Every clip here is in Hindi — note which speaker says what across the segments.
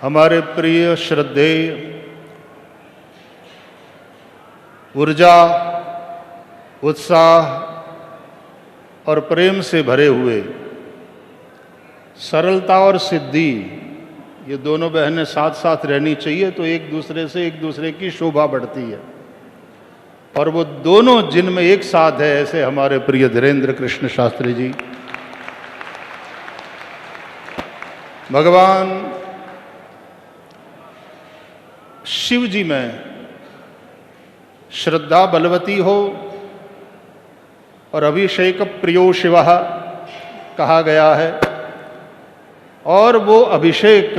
Speaker 1: हमारे प्रिय श्रद्धेय ऊर्जा, उत्साह और प्रेम से भरे हुए सरलता और सिद्धि, ये दोनों बहनें साथ साथ रहनी चाहिए तो एक दूसरे की शोभा बढ़ती है। और वो दोनों जिनमें एक साथ है, ऐसे हमारे प्रिय धीरेन्द्र कृष्ण शास्त्री जी। भगवान शिव जी में श्रद्धा बलवती हो और अभिषेक प्रियो शिवः कहा गया है, और वो अभिषेक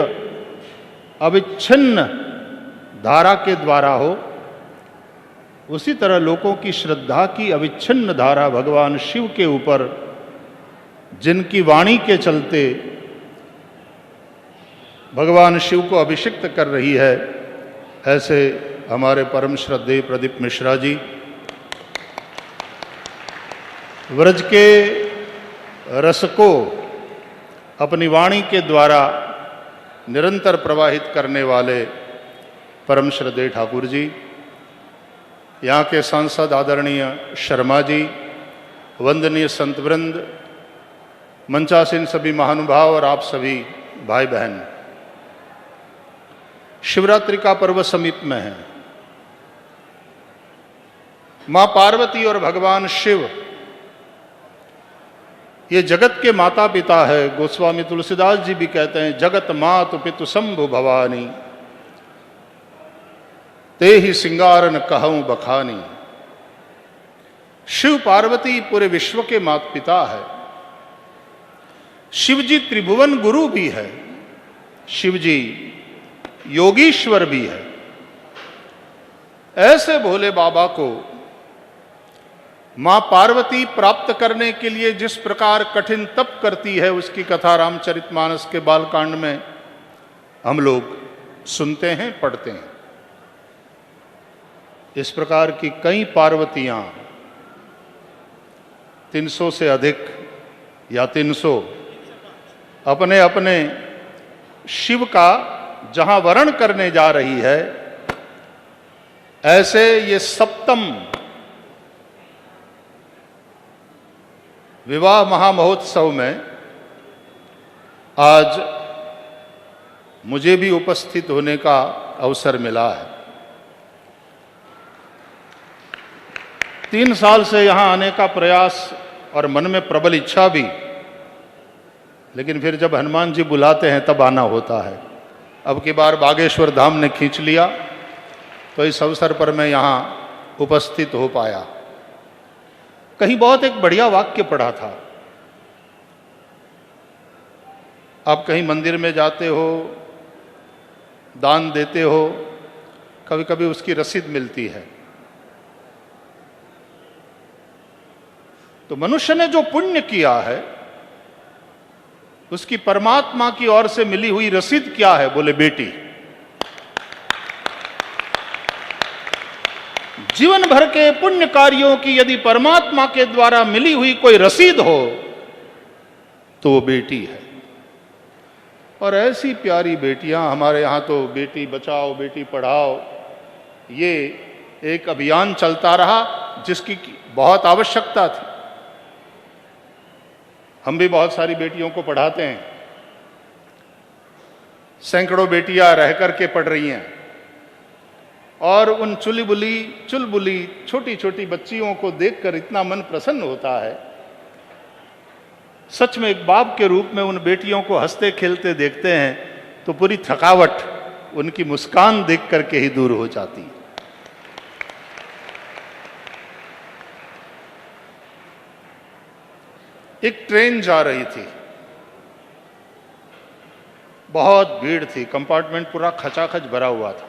Speaker 1: अविच्छिन्न धारा के द्वारा हो, उसी तरह लोगों की श्रद्धा की अविच्छिन्न धारा भगवान शिव के ऊपर, जिनकी वाणी के चलते भगवान शिव को अभिषिक्त कर रही है, ऐसे हमारे परम श्रद्धेय प्रदीप मिश्रा जी, व्रज के रस को अपनी वाणी के द्वारा निरंतर प्रवाहित करने वाले परम श्रद्धेय ठाकुर जी, यहाँ के सांसद आदरणीय शर्मा जी, वंदनीय संतवृंद, मंचासीन सभी महानुभाव और आप सभी भाई बहन। शिवरात्रि का पर्व समीप में है। मां पार्वती और भगवान शिव ये जगत के माता पिता है। गोस्वामी तुलसीदास जी भी कहते हैं, जगत मातु पितु शंभु भवानी, ते ही सिंगारन कहूं बखानी। शिव पार्वती पूरे विश्व के माता पिता है। शिव जी त्रिभुवन गुरु भी है, शिव जी योगीश्वर भी है। ऐसे भोले बाबा को मां पार्वती प्राप्त करने के लिए जिस प्रकार कठिन तप करती है, उसकी कथा रामचरितमानस के बालकांड में हम लोग सुनते हैं, पढ़ते हैं। इस प्रकार की कई पार्वतियां, 300 से अधिक या 300, अपने अपने शिव का जहां वर्ण करने जा रही है, ऐसे ये सप्तम विवाह महामहोत्सव में आज मुझे भी उपस्थित होने का अवसर मिला है। 3 साल से यहां आने का प्रयास और मन में प्रबल इच्छा भी, लेकिन फिर जब हनुमान जी बुलाते हैं तब आना होता है। अब की बार बागेश्वर धाम ने खींच लिया, तो इस अवसर पर मैं यहां उपस्थित हो पाया। कहीं बहुत एक बढ़िया वाक्य पढ़ा था। आप कहीं मंदिर में जाते हो, दान देते हो, कभी कभी उसकी रसीद मिलती है। तो मनुष्य ने जो पुण्य किया है, उसकी परमात्मा की ओर से मिली हुई रसीद क्या है? बोले बेटी। जीवन भर के पुण्य कार्यों की यदि परमात्मा के द्वारा मिली हुई कोई रसीद हो तो वो बेटी है। और ऐसी प्यारी बेटियां हमारे यहां तो बेटी बचाओ बेटी पढ़ाओ, ये एक अभियान चलता रहा, जिसकी बहुत आवश्यकता थी। हम भी बहुत सारी बेटियों को पढ़ाते हैं। सैकड़ों बेटियां रह करके पढ़ रही हैं, और उन चुलबुली छोटी छोटी बच्चियों को देखकर इतना मन प्रसन्न होता है। सच में एक बाप के रूप में उन बेटियों को हंसते खेलते देखते हैं तो पूरी थकावट उनकी मुस्कान देख करके ही दूर हो जाती है। एक ट्रेन जा रही थी, बहुत भीड़ थी, कंपार्टमेंट पूरा खचाखच भरा हुआ था।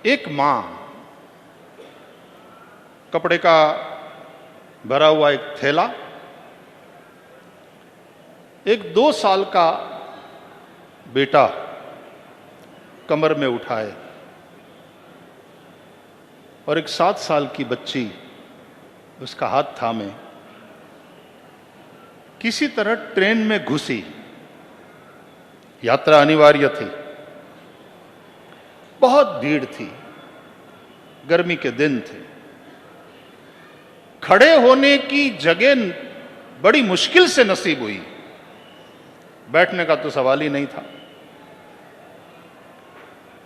Speaker 1: एक मां, कपड़े का भरा हुआ एक थैला, एक 2 साल का बेटा कमर में उठाए, और एक 7 साल की बच्ची उसका हाथ थामे। किसी तरह ट्रेन में घुसी। यात्रा अनिवार्य थी, बहुत भीड़ थी, गर्मी के दिन थे, खड़े होने की जगह बड़ी मुश्किल से नसीब हुई, बैठने का तो सवाल ही नहीं था।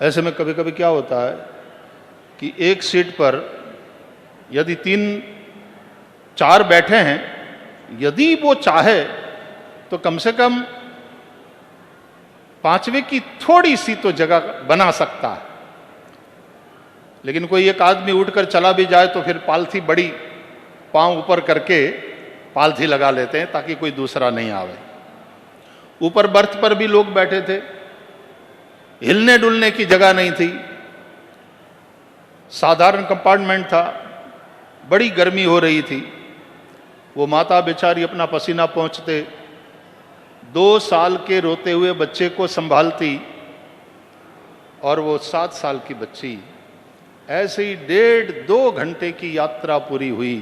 Speaker 1: ऐसे में कभी कभी क्या होता है कि एक सीट पर यदि 3-4 बैठे हैं, यदि वो चाहे तो कम से कम 5वें की थोड़ी सी तो जगह बना सकता है। लेकिन कोई एक आदमी उठकर चला भी जाए तो फिर पालथी बड़ी पांव ऊपर करके पालथी लगा लेते हैं ताकि कोई दूसरा नहीं आवे। ऊपर बर्थ पर भी लोग बैठे थे, हिलने डुलने की जगह नहीं थी, साधारण कंपार्टमेंट था, बड़ी गर्मी हो रही थी। वो माता बेचारी अपना पसीना पोंछते 2 साल के रोते हुए बच्चे को संभालती, और वो 7 साल की बच्ची। ऐसे ही 1.5-2 घंटे की यात्रा पूरी हुई।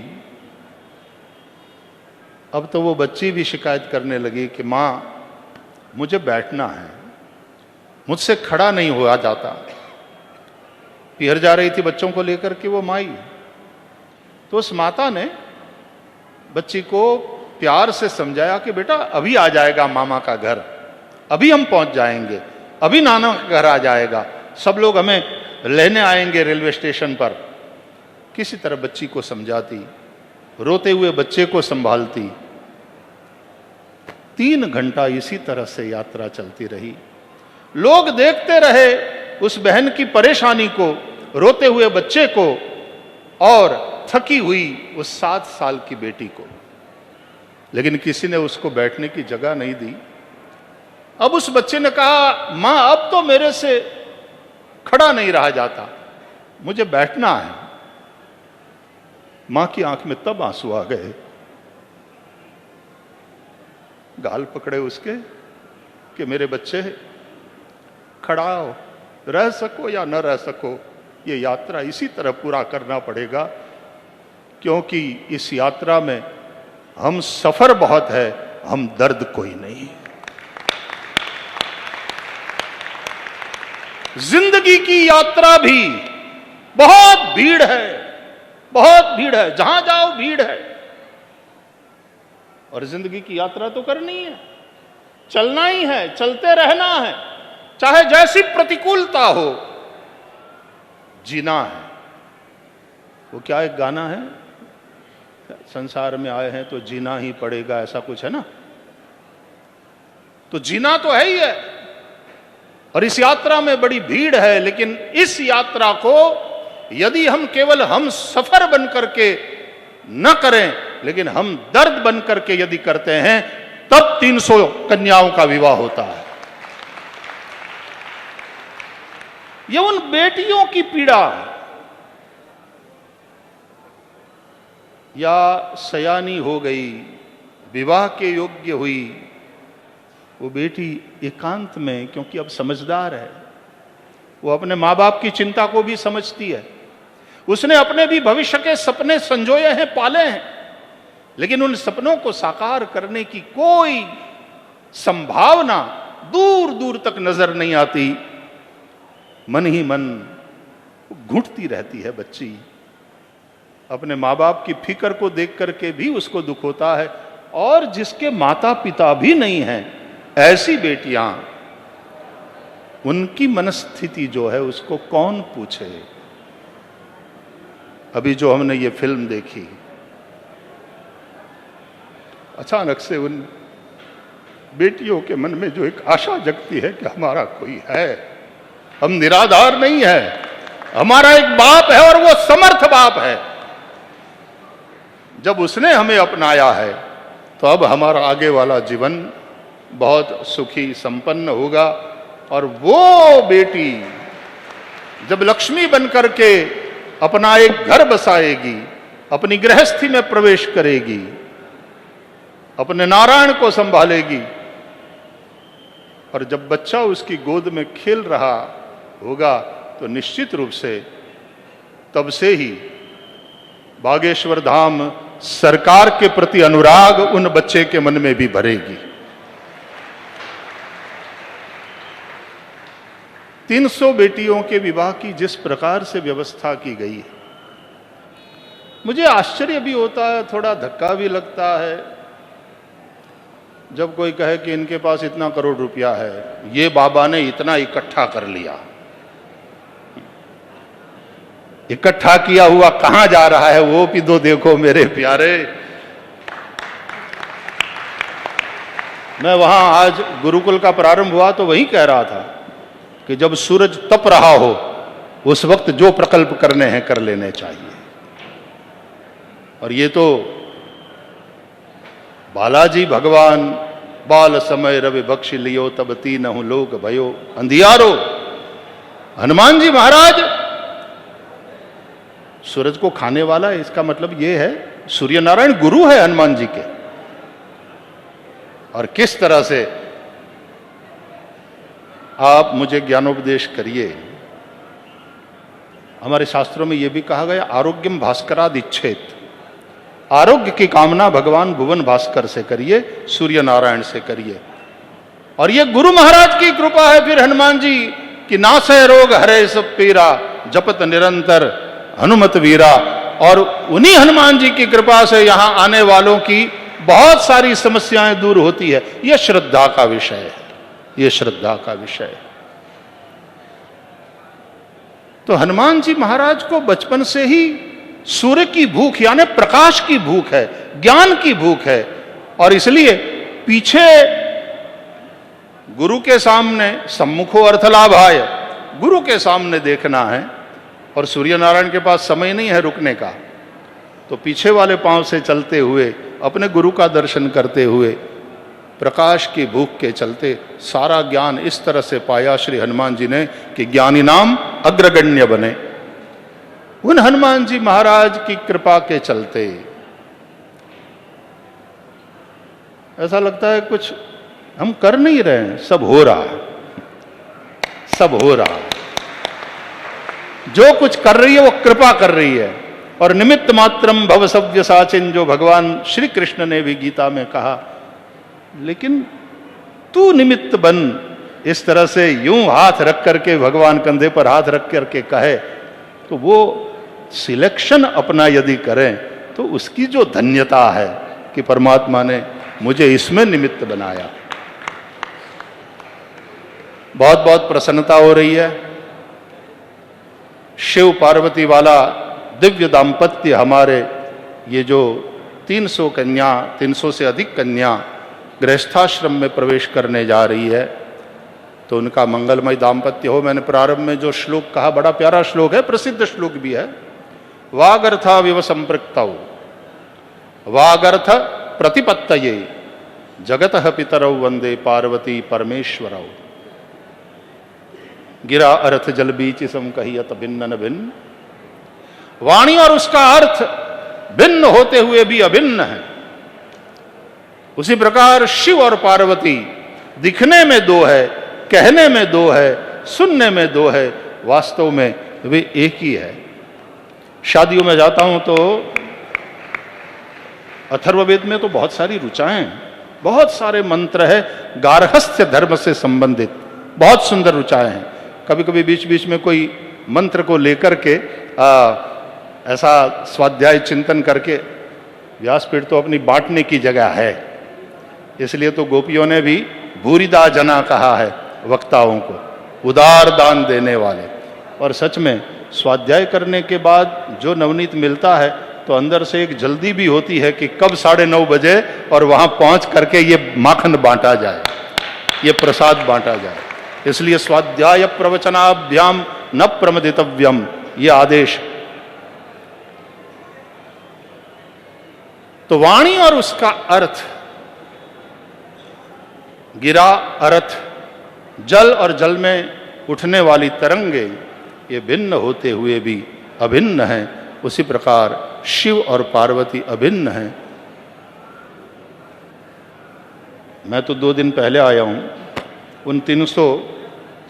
Speaker 1: अब तो वो बच्ची भी शिकायत करने लगी कि माँ मुझे बैठना है, मुझसे खड़ा नहीं हुआ जाता। पिहर जा रही थी बच्चों को लेकर के वो माई। तो उस माता ने बच्ची को प्यार से समझाया कि बेटा अभी आ जाएगा मामा का घर, अभी हम पहुंच जाएंगे, अभी नाना का घर आ जाएगा, सब लोग हमें लेने आएंगे रेलवे स्टेशन पर। किसी तरह बच्ची को समझाती, रोते हुए बच्चे को संभालती। 3 घंटा इसी तरह से यात्रा चलती रही। लोग देखते रहे उस बहन की परेशानी को, रोते हुए बच्चे को, और थकी हुई उस 7 साल की बेटी को। लेकिन किसी ने उसको बैठने की जगह नहीं दी। अब उस बच्चे ने कहा, मां अब तो मेरे से खड़ा नहीं रहा जाता, मुझे बैठना है। मां की आंख में तब आंसू आ गए, गाल पकड़े उसके कि मेरे बच्चे खड़ा हो, रह सको या न रह सको, ये यात्रा इसी तरह पूरा करना पड़ेगा, क्योंकि इस यात्रा में हम सफर बहुत है, हम दर्द कोई नहीं। जिंदगी की यात्रा भी बहुत भीड़ है, बहुत भीड़ है, जहां जाओ भीड़ है। और जिंदगी की यात्रा तो करनी है, चलना ही है, चलते रहना है, चाहे जैसी प्रतिकूलता हो, जीना है। वो क्या एक गाना है, संसार में आए हैं तो जीना ही पड़ेगा, ऐसा कुछ है ना। तो जीना तो है ही है, और इस यात्रा में बड़ी भीड़ है। लेकिन इस यात्रा को यदि हम केवल हम सफर बन करके न करें, लेकिन हम दर्द बन करके यदि करते हैं, तब 300 कन्याओं का विवाह होता है। ये उन बेटियों की पीड़ा, या सयानी हो गई, विवाह के योग्य हुई, वो बेटी एकांत में, क्योंकि अब समझदार है, वो अपने माँ बाप की चिंता को भी समझती है, उसने अपने भी भविष्य के सपने संजोए हैं, पाले हैं, लेकिन उन सपनों को साकार करने की कोई संभावना दूर दूर तक नजर नहीं आती। मन ही मन घुटती रहती है बच्ची। अपने माँ बाप की फिक्र को देख करके भी उसको दुख होता है, और जिसके माता पिता भी नहीं हैं, ऐसी बेटियां, उनकी मनस्थिति जो है उसको कौन पूछे। अभी जो हमने ये फिल्म देखी, अचानक से उन बेटियों के मन में जो एक आशा जगती है कि हमारा कोई है, हम निराधार नहीं है, हमारा एक बाप है और वो समर्थ बाप है। जब उसने हमें अपनाया है तो अब हमारा आगे वाला जीवन बहुत सुखी संपन्न होगा। और वो बेटी जब लक्ष्मी बनकर के अपना एक घर बसाएगी, अपनी गृहस्थी में प्रवेश करेगी, अपने नारायण को संभालेगी, और जब बच्चा उसकी गोद में खेल रहा होगा, तो निश्चित रूप से तब से ही बागेश्वर धाम सरकार के प्रति अनुराग उन बच्चे के मन में भी भरेगी। 300 बेटियों के विवाह की जिस प्रकार से व्यवस्था की गई है, मुझे आश्चर्य भी होता है, थोड़ा धक्का भी लगता है जब कोई कहे कि इनके पास इतना करोड़ रुपया है, ये बाबा ने इतना इकट्ठा कर लिया। इकट्ठा किया हुआ कहां जा रहा है वो भी तो देखो मेरे प्यारे। मैं वहां आज गुरुकुल का प्रारंभ हुआ तो वही कह रहा था कि जब सूरज तप रहा हो उस वक्त जो प्रकल्प करने हैं कर लेने चाहिए। और ये तो बालाजी भगवान बाल समय रवि बख्शी लियो तब तीनहु लोक भयो अंधियारो। हनुमान जी महाराज सूरज को खाने वाला है, इसका मतलब यह है सूर्य नारायण गुरु है हनुमान जी के। और किस तरह से आप मुझे ज्ञानोपदेश करिए। हमारे शास्त्रों में यह भी कहा गया आरोग्यम भास्कराद इच्छेत, आरोग्य की कामना भगवान भुवन भास्कर से करिए, सूर्य नारायण से करिए। और यह गुरु महाराज की कृपा है फिर हनुमान जी कि नासै रोग हरे सब पीरा जपत निरंतर हनुमत वीरा। और उन्हीं हनुमान जी की कृपा से यहां आने वालों की बहुत सारी समस्याएं दूर होती है। यह श्रद्धा का विषय है, यह श्रद्धा का विषय है। तो हनुमान जी महाराज को बचपन से ही सूर्य की भूख यानी प्रकाश की भूख है, ज्ञान की भूख है। और इसलिए पीछे गुरु के सामने सम्मुखो अर्थलाभाय, गुरु के सामने देखना है और सूर्य नारायण के पास समय नहीं है रुकने का, तो पीछे वाले पांव से चलते हुए अपने गुरु का दर्शन करते हुए प्रकाश की भूख के चलते सारा ज्ञान इस तरह से पाया श्री हनुमान जी ने कि ज्ञानी नाम अग्रगण्य बने। उन हनुमान जी महाराज की कृपा के चलते ऐसा लगता है कुछ हम कर नहीं रहे हैं, सब हो रहा है, सब हो रहा है। जो कुछ कर रही है वो कृपा कर रही है। और निमित्त मात्रम भव सव्यसाचिन, जो भगवान श्री कृष्ण ने भी गीता में कहा, लेकिन तू निमित्त बन। इस तरह से यूं हाथ रख करके भगवान कंधे पर हाथ रख करके कहे तो वो सिलेक्शन अपना यदि करें तो उसकी जो धन्यता है कि परमात्मा ने मुझे इसमें निमित्त बनाया, बहुत बहुत प्रसन्नता हो रही है। शिव पार्वती वाला दिव्य दाम्पत्य हमारे ये जो 300 कन्या, 300 से अधिक कन्या गृहस्थाश्रम में प्रवेश करने जा रही है, तो उनका मंगलमय दाम्पत्य हो। मैंने प्रारंभ में जो श्लोक कहा बड़ा प्यारा श्लोक है, प्रसिद्ध श्लोक भी है। वागर्था विव संपृक्तौ वागर्थ प्रतिपत्तये जगतः पितरौ वंदे पार्वती परमेश्वरौ। गिरा अर्थ जल बीच सम कहियत भिन्न न भिन्न। वाणी और उसका अर्थ भिन्न होते हुए भी अभिन्न है। उसी प्रकार शिव और पार्वती दिखने में दो है, कहने में दो है, सुनने में दो है, वास्तव में वे एक ही है। शादियों में जाता हूं तो अथर्ववेद में तो बहुत सारी ऋचाएं हैं, बहुत सारे मंत्र है गार्हस्थ्य धर्म से संबंधित, बहुत सुंदर ऋचाएं हैं। कभी कभी बीच बीच में कोई मंत्र को लेकर के ऐसा स्वाध्याय चिंतन करके, व्यासपीठ तो अपनी बांटने की जगह है, इसलिए तो गोपियों ने भी भूरिदा जना कहा है वक्ताओं को, उदार दान देने वाले। और सच में स्वाध्याय करने के बाद जो नवनीत मिलता है तो अंदर से एक जल्दी भी होती है कि कब 9:30 बजे और वहां पहुंच करके ये माखन बांटा जाए, ये प्रसाद बांटा जाए। इसलिए स्वाध्याय प्रवचनाभ्याम न प्रमदितव्यम, ये आदेश। तो वाणी और उसका अर्थ, गिरा अर्थ, जल और जल में उठने वाली तरंगे, ये भिन्न होते हुए भी अभिन्न हैं। उसी प्रकार शिव और पार्वती अभिन्न हैं। मैं तो 2 दिन पहले आया हूं। उन 300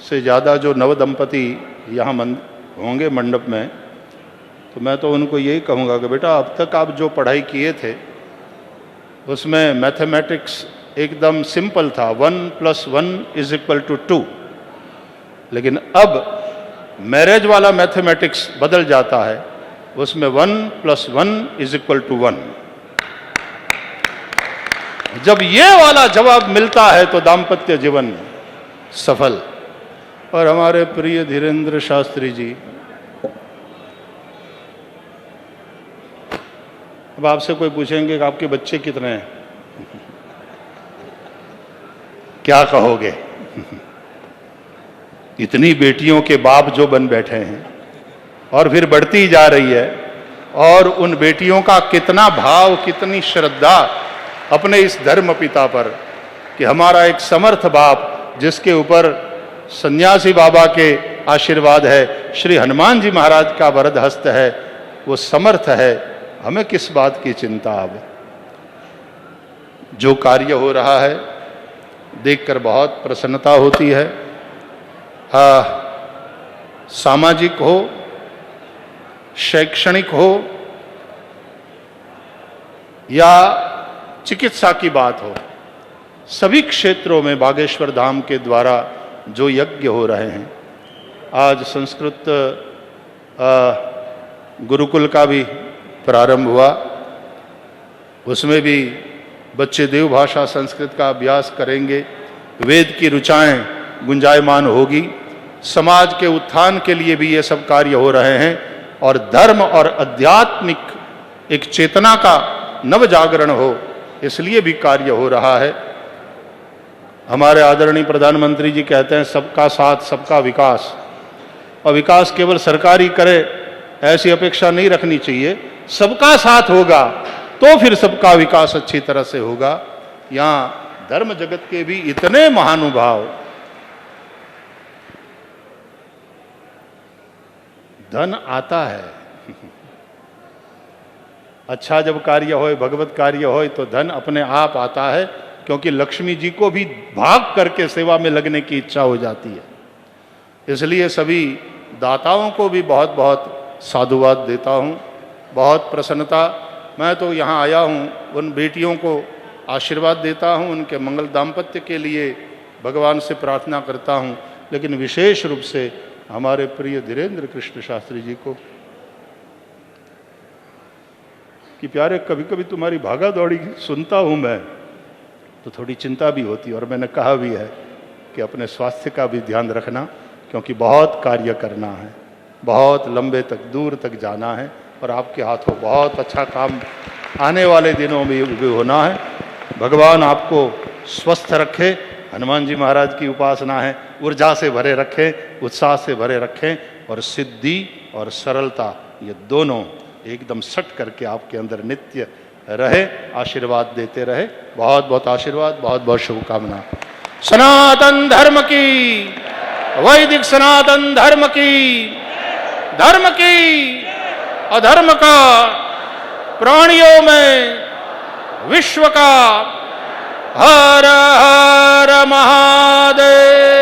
Speaker 1: से ज़्यादा जो नव दंपति यहाँ होंगे मंडप में, तो मैं तो उनको यही कहूँगा कि बेटा अब तक आप जो पढ़ाई किए थे उसमें मैथमेटिक्स एकदम सिंपल था, 1 + 1 = 2, लेकिन अब मैरिज वाला मैथमेटिक्स बदल जाता है, उसमें 1 + 1 = 1। जब ये वाला जवाब मिलता है तो दाम्पत्य जीवन सफल। और हमारे प्रिय धीरेन्द्र शास्त्री जी, अब आपसे कोई पूछेंगे कि आपके बच्चे कितने हैं, क्या कहोगे? इतनी बेटियों के बाप जो बन बैठे हैं और फिर बढ़ती जा रही है, और उन बेटियों का कितना भाव, कितनी श्रद्धा अपने इस धर्म पिता पर कि हमारा एक समर्थ बाप जिसके ऊपर सन्यासी बाबा के आशीर्वाद है, श्री हनुमान जी महाराज का वरद हस्त है, वो समर्थ है। हमें किस बात की चिंता? अब जो कार्य हो रहा है देखकर बहुत प्रसन्नता होती है। सामाजिक हो, शैक्षणिक हो या चिकित्सा की बात हो, सभी क्षेत्रों में बागेश्वर धाम के द्वारा जो यज्ञ हो रहे हैं। आज संस्कृत गुरुकुल का भी प्रारंभ हुआ, उसमें भी बच्चे देवभाषा संस्कृत का अभ्यास करेंगे, वेद की ऋचाएं गुंजायमान होगी, समाज के उत्थान के लिए भी ये सब कार्य हो रहे हैं, और धर्म और आध्यात्मिक एक चेतना का नव जागरण हो, इसलिए भी कार्य हो रहा है। हमारे आदरणीय प्रधानमंत्री जी कहते हैं सबका साथ सबका विकास, और विकास केवल सरकारी करे ऐसी अपेक्षा नहीं रखनी चाहिए। सबका साथ होगा तो फिर सबका विकास अच्छी तरह से होगा। यहाँ धर्म जगत के भी इतने महानुभाव, धन आता है अच्छा जब कार्य होए, भगवत कार्य होए तो धन अपने आप आता है, क्योंकि लक्ष्मी जी को भी भाग करके सेवा में लगने की इच्छा हो जाती है। इसलिए सभी दाताओं को भी बहुत बहुत साधुवाद देता हूँ, बहुत प्रसन्नता। मैं तो यहाँ आया हूँ उन बेटियों को आशीर्वाद देता हूँ, उनके मंगल दाम्पत्य के लिए भगवान से प्रार्थना करता हूँ, लेकिन विशेष रूप से हमारे प्रिय धीरेन्द्र कृष्ण शास्त्री जी को कि प्यारे, कभी कभी तुम्हारी भागा दौड़ी सुनता हूँ मैं तो थोड़ी चिंता भी होती है, और मैंने कहा भी है कि अपने स्वास्थ्य का भी ध्यान रखना, क्योंकि बहुत कार्य करना है, बहुत लंबे तक दूर तक जाना है, और आपके हाथों बहुत अच्छा काम आने वाले दिनों में भी होना है। भगवान आपको स्वस्थ रखे, हनुमान जी महाराज की उपासना है, ऊर्जा से भरे रखें, उत्साह से भरे रखें, और सिद्धि और सरलता ये दोनों एकदम सट करके आपके अंदर नित्य रहे, आशीर्वाद देते रहे। बहुत बहुत आशीर्वाद, बहुत बहुत शुभकामना। सनातन धर्म की, वैदिक सनातन धर्म की, धर्म की अधर्म का, प्राणियों में विश्व का। हर हर महादेव।